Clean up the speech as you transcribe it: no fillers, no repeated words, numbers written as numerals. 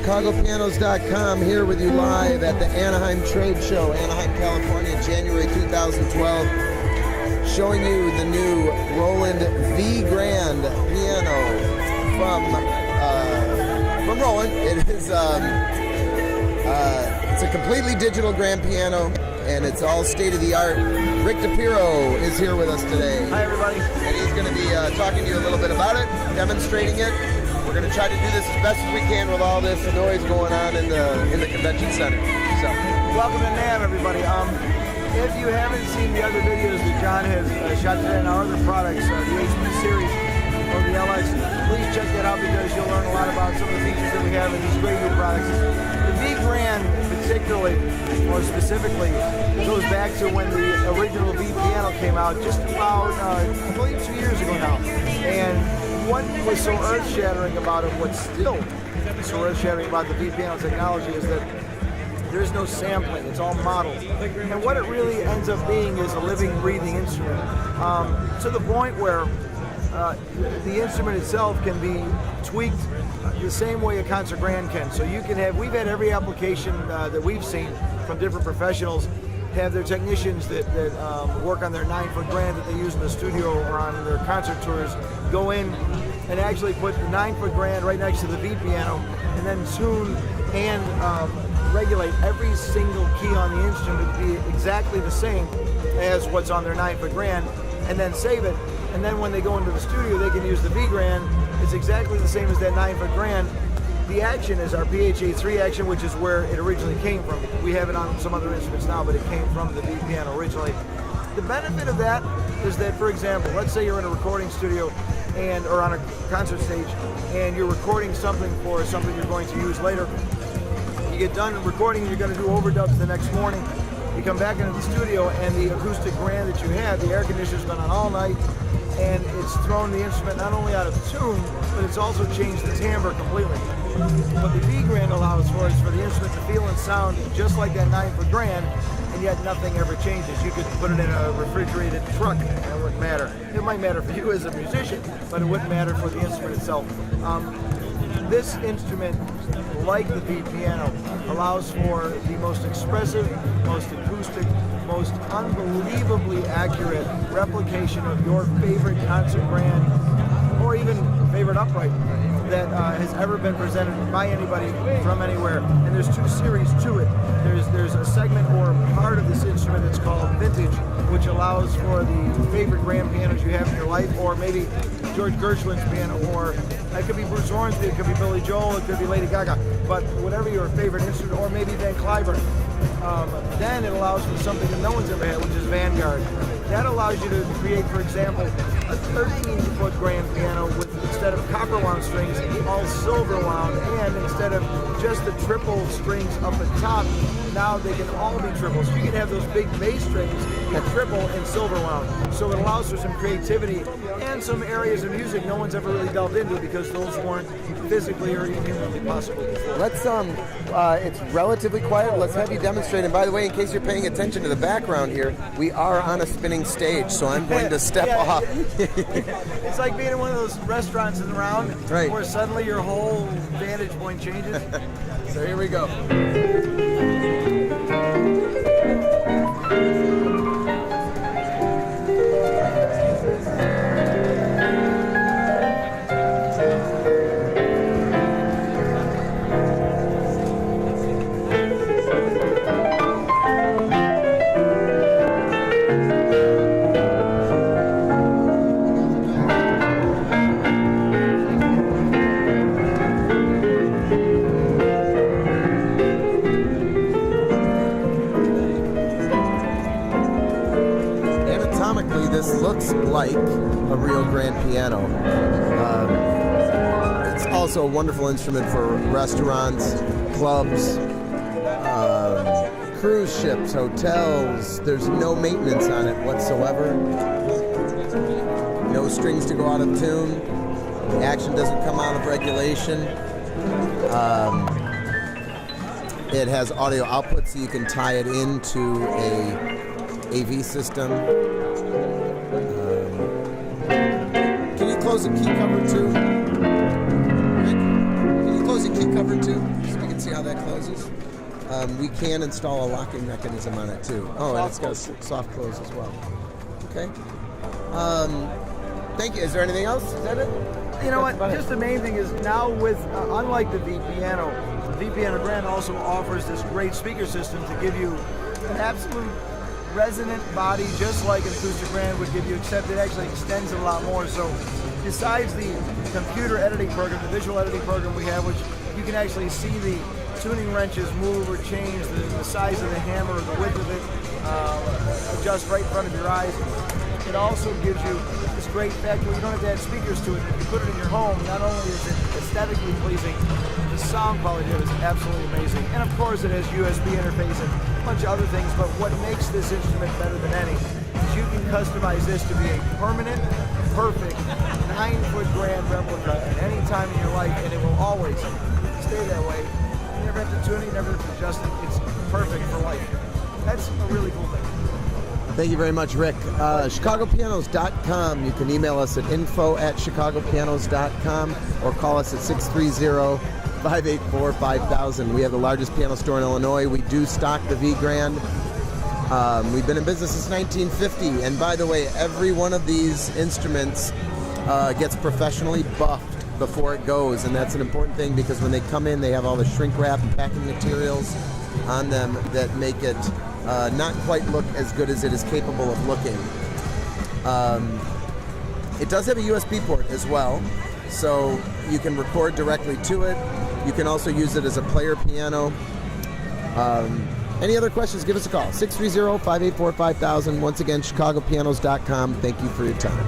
ChicagoPianos.com, here with you live at the Anaheim Trade Show, Anaheim, California, January 2012. Showing you the new Roland V-Grand piano from Roland. It is it's a completely digital grand piano, and it's all state-of-the-art. Rick DePiro is here with us today. Hi, everybody. And he's going to be talking to you a little bit about it, demonstrating it. We're going to try to do this as best as we can with all this noise going on in the convention center. So, welcome to NAMM, everybody. If you haven't seen the other videos that John has shot today and our other products, the HP series or the LX, please check that out because you'll learn a lot about some of the features that we have in these great new products. The V-Grand, particularly, or specifically, goes back to when the original V piano came out, just about, I believe, 2 years ago now. And what was so earth-shattering about it, what's still so earth-shattering about the V piano technology is that there's no sampling, it's all modeled. And what it really ends up being is a living, breathing instrument. To the point where the instrument itself can be tweaked the same way a concert grand can. So you can have, we've had every application that we've seen from different professionals have their technicians that work on their 9-foot grand that they use in the studio or on their concert tours go in and actually put the 9-foot grand right next to the V piano and then tune and regulate every single key on the instrument to be exactly the same as what's on their 9-foot grand, and then save it. And then when they go into the studio, they can use the V grand. It's exactly the same as that 9-foot grand. The action is our PHA3 action, which is where it originally came from. We have it on some other instruments now, but it came from the V piano originally. The benefit of that is that, for example, let's say you're in a recording studio or on a concert stage, and you're recording something for something you're going to use later. You get done recording, you're going to do overdubs the next morning. You come back into the studio, and the acoustic grand that you had, the air conditioner's gone on all night, and it's thrown the instrument not only out of tune, but it's also changed the timbre completely. What the V-Grand allows for is for the instrument to feel and sound just like that 9-foot grand, and yet nothing ever changes. You could put it in a refrigerated truck, and it wouldn't matter. It might matter for you as a musician, but it wouldn't matter for the instrument itself. This instrument, like the V piano, allows for the most expressive, most acoustic, most unbelievably accurate replication of your favorite concert grand, or even favorite upright that has ever been presented by anybody from anywhere. And there's 2 series to it. There's a segment or part of this instrument that's called Vintage, which allows for the favorite grand pianos you have in your life, or maybe George Gershwin's piano, or it could be Bruce Hornsby, it could be Billy Joel, it could be Lady Gaga, but whatever your favorite instrument, or maybe Van Cliburn. Then it allows for something that no one's ever had, which is Vanguard. That allows you to create, for example, a 13-foot grand piano with, instead of copper wound strings, all silver wound, and instead of just the triple strings up at top, now they can all be triples. You can have those big bass strings at triple and silver wound. So it allows for some creativity and some areas of music no one's ever really delved into because those weren't physically or even humanly possible before. Let's it's relatively quiet. Let's have you demonstrate. And by the way, in case you're paying attention to the background here, we are on a spinning stage, so I'm going to step off. It's like being in one of those restaurants in the round, right, where suddenly your whole vantage point changes. So here we go. This looks like a real grand piano. It's also a wonderful instrument for restaurants, clubs, cruise ships, hotels. There's no maintenance on it whatsoever. No strings to go out of tune. The action doesn't come out of regulation. It has audio output, so you can tie it into a AV system. Can you close the key cover too? Rick, can you close the key cover too, so you can see how that closes. We can install a locking mechanism on it too. Oh, and it's got a soft close as well. Okay. Thank you. Is there anything else? Is that it? You know what? Just the main thing is now with, unlike the V-Piano, the V-Piano Grand also offers this great speaker system to give you an absolute resonant body, just like an acoustic Grand would give you, except it actually extends it a lot more. So besides the computer editing program, the visual editing program we have, which you can actually see the tuning wrenches move or change, the size of the hammer, the width of it, adjust right in front of your eyes. It also gives you this great fact where you don't have to add speakers to it. If you put it in your home, not only is it aesthetically pleasing, the sound quality of it is absolutely amazing. And of course it has USB interface and a bunch of other things, but what makes this instrument better than any is you can customize this to be a permanent, perfect 9-foot Grand replica at any time in your life, and it will always stay that way. You never have to tune it, you never have to adjust it. It's perfect for life. That's a really cool thing. Thank you very much, Rick. ChicagoPianos.com. You can email us at info@chicagopianos.com or call us at 630-584-5000. We have the largest piano store in Illinois. We do stock the V-Grand. We've been in business since 1950. And by the way, every one of these instruments gets professionally buffed before it goes. And that's an important thing because when they come in, they have all the shrink wrap and packing materials on them that make it not quite look as good as it is capable of looking. It does have a USB port as well, so you can record directly to it. You can also use it as a player piano. Any other questions, give us a call. 630-584-5000. Once again, chicagopianos.com. Thank you for your time.